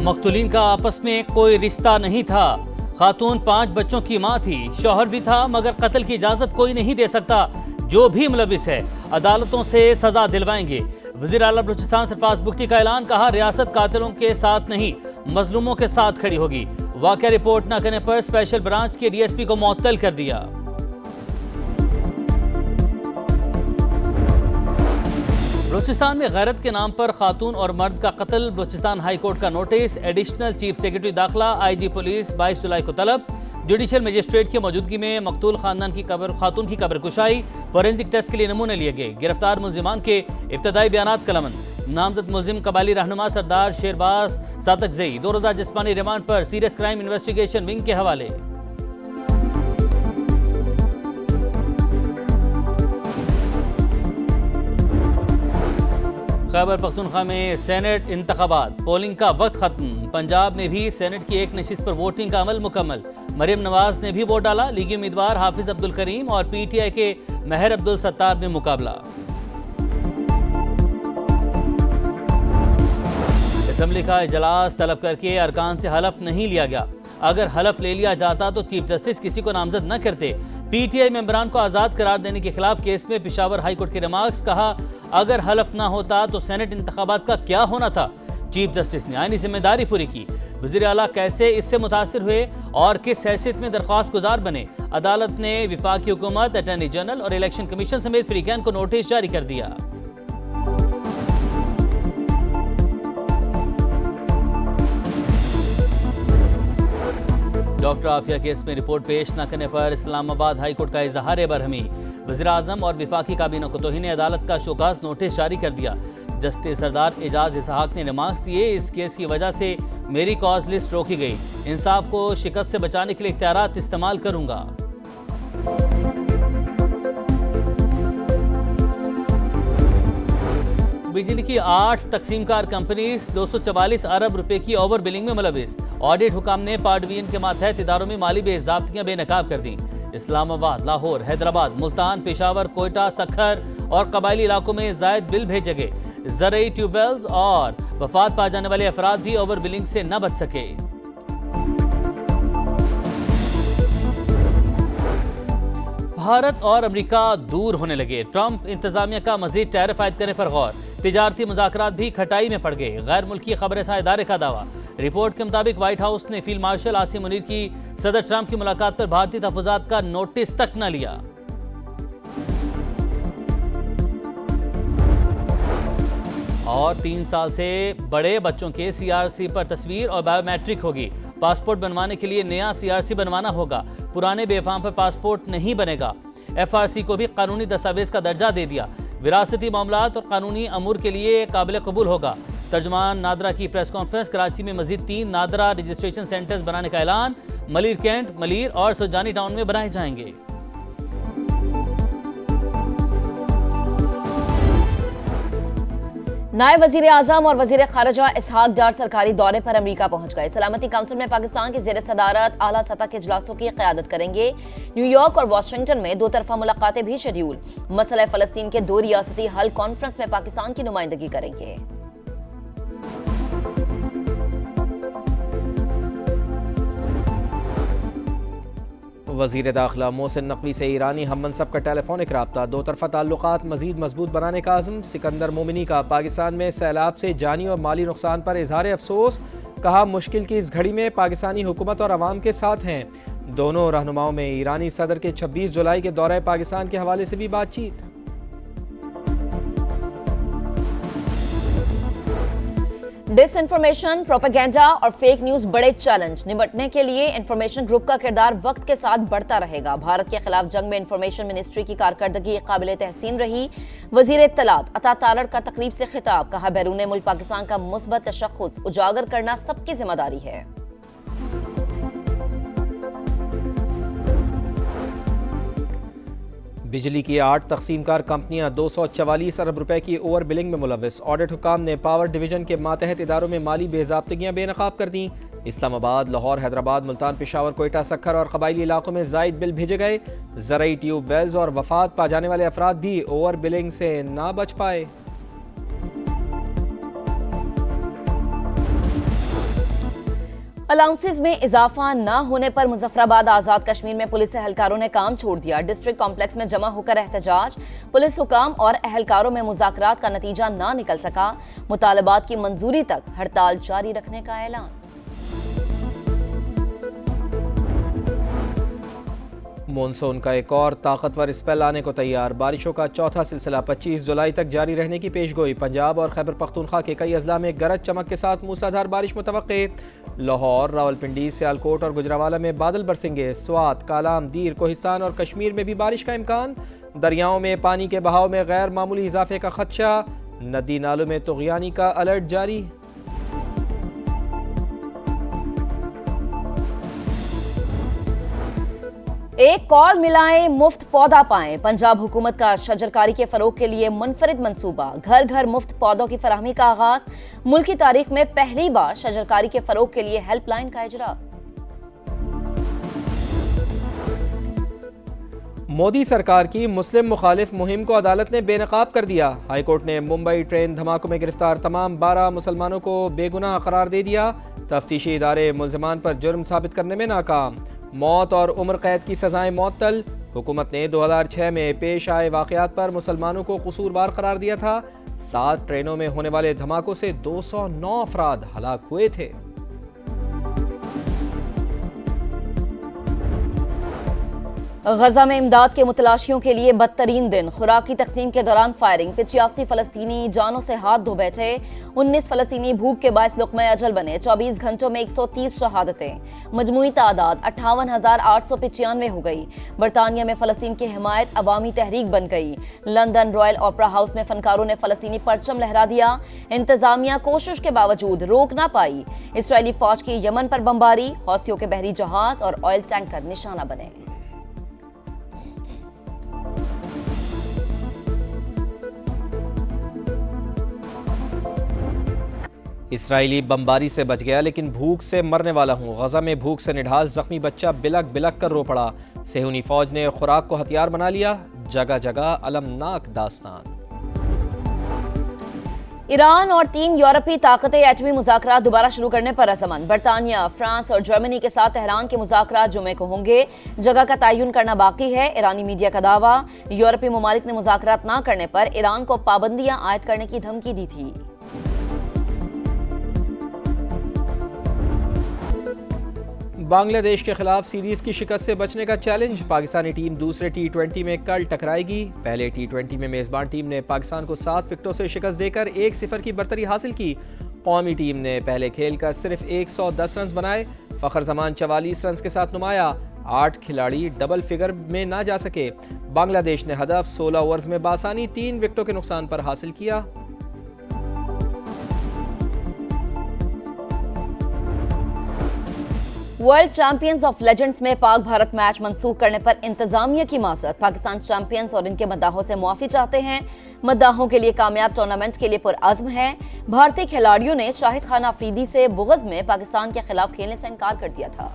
मकतूलीन का आपस में कोई रिश्ता नहीं था। खातून 5 बच्चों की मां थी, शौहर भी था, मगर कत्ल की इजाजत कोई नहीं दे सकता। जो भी मुलविस है अदालतों से सजा दिलवाएंगे। वज़ीर आला बलूचिस्तान सरफराज बुगटी का ऐलान, कहा रियासत कातिलों के साथ नहीं मजलूमों के साथ खड़ी होगी। वाकया रिपोर्ट न करने पर स्पेशल ब्रांच के डीएसपी को मुअत्तल कर दिया। बलूचिस्तान में गैरत के नाम पर खातून और मर्द का कत्ल, बलूचिस्तान हाई कोर्ट का नोटिस। एडिशनल चीफ सेक्रेटरी दाखिला आईजी पुलिस 22 जुलाई को तलब। जुडिशियल मजिस्ट्रेट की मौजूदगी में मकतूल खातून की कब्र कुशाई, फोरेंसिक टेस्ट के लिए नमूने लिए गए। गिरफ्तार मुलजिमान के इब्तदाई बयानात कलमंद। नामजद मुलजिम कबायली रहनुमा सरदार शेरबाज सातकजई 2 रोज़ा जिस्मानी रिमांड पर सीरियस क्राइम इन्वेस्टिगेशन विंग के हवाले। खैबर पख्तूनख्वा में सेनेट इंतखाबात, पोलिंग का वक्त खत्म। पंजाब में भी सेनेट की एक नशिस्त पर वोटिंग का अमल मुकम्मल। मरियम नवाज ने भी वोट डाला। लीगी उम्मीदवार हाफिज अब्दुल करीम और पीटीआई के महर अब्दुल सत्तार में मुकाबला। असेंबली का इजलास तलब करके अरकान से हलफ नहीं लिया गया। अगर हलफ ले लिया जाता तो चीफ जस्टिस किसी को नामजद न करते। पीटीआई मेंबरान को आजाद करार देने के खिलाफ केस में पेशावर हाई कोर्ट के रिमार्क्स, कहा अगर हलफ ना होता तो सेनेट इंतखाबात का क्या होना था। चीफ जस्टिस ने आईनी जिम्मेदारी पूरी की। वज़ीर आला कैसे इससे मुतासिर हुए और किस हैसियत में दरख्वास्त गुजार बने। अदालत ने विफाकी हुकूमत, अटॉर्नी जनरल और इलेक्शन कमीशन समेत फ्रीकैन को नोटिस जारी कर दिया। डॉक्टर आफिया केस में रिपोर्ट पेश न करने पर इस्लामाबाद हाई कोर्ट का इजहार बरहमी। वज़ीर आज़म और विफाकी काबीना को तौहीन अदालत का शोकाज नोटिस जारी कर दिया। जस्टिस सरदार एजाज इसहाक ने रिमार्क्स दिए, इस केस की वजह से मेरी कॉज लिस्ट रोकी गई। इंसाफ को शिकस्त से बचाने के लिए इख्तियारात इस्तेमाल करूंगा। बिजली की 8 तकसीमकार कंपनीज 244 अरब रुपए की ओवर बिलिंग में मुलविस। ऑडिट हुकाम ने पावर डिवीजन के मातहत इदारों में माली बेज़ाब्तियां बेनकाब कर दी। इस्लामाबाद, लाहौर, हैदराबाद, मुल्तान, पेशावर, कोयटा, सखर और कबायली इलाकों में जायद बिल भेजे गए। ज़रई ट्यूबवेल्स और वफात पा जाने वाले अफराद भी ओवर बिलिंग से न बच सके। भारत और अमेरिका दूर होने लगे। ट्रंप इंतजामिया का मजीद टैरिफ आयद करने पर गौर। तिजारती मुज़ाकरात भी खटाई में पड़ गए। गैर मुल्की खबर रसा इदारे का दावा। रिपोर्ट के मुताबिक व्हाइट हाउस ने फील्ड मार्शल आसिम मुनीर की सदर ट्रंप की मुलाकात पर भारतीय तहफ़्फ़ुज़ात का नोटिस तक न लिया। और 3 साल से बड़े बच्चों के सीआरसी पर तस्वीर और बायोमेट्रिक होगी। पासपोर्ट बनवाने के लिए नया सीआरसी बनवाना होगा। पुराने बेफाम पर पासपोर्ट नहीं बनेगा। एफआरसी को भी कानूनी दस्तावेज का दर्जा दे दिया। विरासती मामलात और कानूनी अमूर के लिए काबिल कबूल होगा। तर्जुमान नादरा की प्रेस कॉन्फ्रेंस। कराची में मजीद 3 नादरा रजिस्ट्रेशन सेंटर्स बनाने का ऐलान। मलिर कैंट, मलिर और सुजानी टाउन में बनाए जाएंगे। नायब वजीर आजम और वजीर खारजा इसहाक डार सरकारी दौरे पर अमेरिका पहुंच गए। सलामती काउंसिल में पाकिस्तान की ज़ेर सदारत आला सतह के इजलासों की क़यादत करेंगे। न्यूयॉर्क और वाशिंगटन में 2 तरफा मुलाकातें भी शेड्यूल। मसला फ़लस्तीन के 2 रियासती हल कॉन्फ्रेंस में पाकिस्तान की नुमाइंदगी करेंगे। वज़ीर दाखिला मोहसिन नकवी से ईरानी हम मनसब का टेलीफोनिक राब्ता। 2 तरफा ताल्लुकात मज़ीद मजबूत बनाने का आज़म। सिकंदर मोमिनी का पाकिस्तान में सैलाब से जानी और माली नुकसान पर इजहार अफसोस। कहा मुश्किल की इस घड़ी में पाकिस्तानी हुकूमत और अवाम के साथ हैं। दोनों रहनुमाओं में ईरानी सदर के 26 जुलाई के दौरे पाकिस्तान के हवाले से भी बातचीत। डिसइंफॉर्मेशन, प्रोपेगेंडा और फेक न्यूज बड़े चैलेंज। निपटने के लिए इंफॉर्मेशन ग्रुप का किरदार वक्त के साथ बढ़ता रहेगा। भारत के खिलाफ जंग में इंफॉर्मेशन मिनिस्ट्री की कारकर्दगी काबिल तहसीन रही। वजीर इत्तलात अता तारड़ का तकरीब से खिताब। कहा बैरून मुल्क पाकिस्तान का मुस्बत तशख्खुस उजागर करना सबकी जिम्मेदारी है। बिजली की 8 तकसीमकार कंपनियां 244 अरब रुपए की ओवर बिलिंग में मुलविस। ऑडिट हुकाम ने पावर डिवीजन के मातहत इदारों में माली बेज़ाब्तियां बेनकाब कर दी। इस्लामाबाद, लाहौर, हैदराबाद, मुल्तान, पेशावर, कोयटा, सखर और कबायली इलाकों में जायद बिल भेजे गए। ज़रई ट्यूबवेल्स और वफात पा जाने वाले अफराद भी ओवर बिलिंग से ना बच पाए। अलाउंसेस में इजाफा न होने पर मुजफ्फराबाद आजाद कश्मीर में पुलिस एहलकारों ने काम छोड़ दिया। डिस्ट्रिक्ट कॉम्प्लेक्स में जमा होकर एहतजाज, पुलिस हुकाम और एहलकारों में मुज़ाकरात का नतीजा ना निकल सका। मुतालबात की मंजूरी तक हड़ताल जारी रखने का ऐलान। मॉनसून का एक और ताकतवर स्पेल आने को तैयार। बारिशों का चौथा सिलसिला 25 जुलाई तक जारी रहने की पेशगोई। पंजाब और खैबर पख्तूनख्वा के कई अजला में गरज चमक के साथ मूसलाधार बारिश मुतवक्के। लाहौर, रावलपिंडी, सियालकोट और गुजरावाला में बादल बरसेंगे। स्वात, कालाम, दीर, कोहिस्तान और कश्मीर में भी बारिश का इम्कान। दरियाओं में पानी के बहाव में गैर मामूली इजाफे का खदशा। नदी नालों में तुग़यानी का अलर्ट जारी। एक कॉल मिलाएं, मुफ्त पौधा पाएं। पंजाब हुकूमत का शजरकारी के फरोग के लिए मुनफरिद मंसूबा। घर घर मुफ्त पौधों की फराहमी का आगाज। मुल्क की तारीख में पहली बार शजरकारी के फरोग के लिए हेल्पलाइन का इजरा। मोदी सरकार की मुस्लिम मुखालिफ मुहिम को अदालत ने बेनकाब कर दिया। हाईकोर्ट ने मुंबई ट्रेन धमाकों में गिरफ्तार तमाम 12 मुसलमानों को बेगुनाह करार दे दिया। तफ्तीशी इदारे मुल्ज़िमान पर जुर्म साबित करने में नाकाम। मौत और उम्र कैद की सजाएं मअतल। हुकूमत ने 2006 में पेश आए वाक़यात पर मुसलमानों को कसूरवार करार दिया था। 7 ट्रेनों में होने वाले धमाकों से 209 अफराद हलाक हुए थे। गजा में इमदाद के मुतलाशियों के लिए बदतरीन दिन। खुराक की तकसीम के दौरान फायरिंग। 85 फलस्तीनी जानों से हाथ धो बैठे। 19 फलस्तीनी भूख के बायस लुक़्मा अजल बने। 24 घंटों में 130 शहादतें। मजमूई तादाद 58,895 हो गई। बरतानिया में फलस्तीन की हिमायत अवामी तहरीक बन गई। लंदन रॉयल ओपरा हाउस में फनकारों ने फलस्तीनी परचम लहरा दिया। इंतजामिया कोशिश के बावजूद रोक ना पाई। इसराइली फौज की यमन पर बमबारी। हौसियों के बहरी जहाज और ऑयल टैंकर निशाना बने। इसराइली बमबारी से बच गया लेकिन भूख से मरने वाला हूँ। गजा में भूख से निढाल जख्मी बच्चा बिलक बिलक कर रो पड़ा। सेहूनी फौज ने खुराक को हथियार बना लिया। जगह जगह अलमनाक दास्तान। ईरान और 3 यूरोपीय ताकतें एटमी मुज़ाकरात दोबारा शुरू करने पर रज़ामंद। बरतानिया, फ्रांस और जर्मनी के साथ तेहरान के मुज़ाकरात जुमे को होंगे। जगह का तयन करना बाकी है। ईरानी मीडिया का दावा, यूरोपीय ममालिक ने मुज़ाकरात न करने पर ईरान को पाबंदियां आयद करने की धमकी दी थी। बांग्लादेश के खिलाफ सीरीज की शिकस्त से बचने का चैलेंज। पाकिस्तानी टीम दूसरे T20 में कल टकराएगी। पहले T20 में मेजबान टीम ने पाकिस्तान को 7 विकेटों से शिकस्त देकर 1-0 की बरतरी हासिल की। कौमी टीम ने पहले खेलकर सिर्फ 110 रन बनाए। फखर जमान 44 रन के साथ नुमाया। 8 खिलाड़ी डबल फिगर में ना जा सके। बांग्लादेश ने हदफ 16 ओवर्स में बासानी 3 विकेटों के नुकसान पर हासिल किया। वर्ल्ड चैंपियंस ऑफ लेजेंड्स में पाक भारत मैच मंसूख करने पर इंतजामिया की माजरत। पाकिस्तान चैंपियंस और इनके मद्दाहों से मुआफी चाहते हैं। मद्दाहों के लिए कामयाब टूर्नामेंट के लिए पुरअज़्म है। भारतीय खिलाड़ियों ने शाहिद खान अफरीदी से बुग़ज़ में पाकिस्तान के खिलाफ खेलने से इनकार कर दिया था।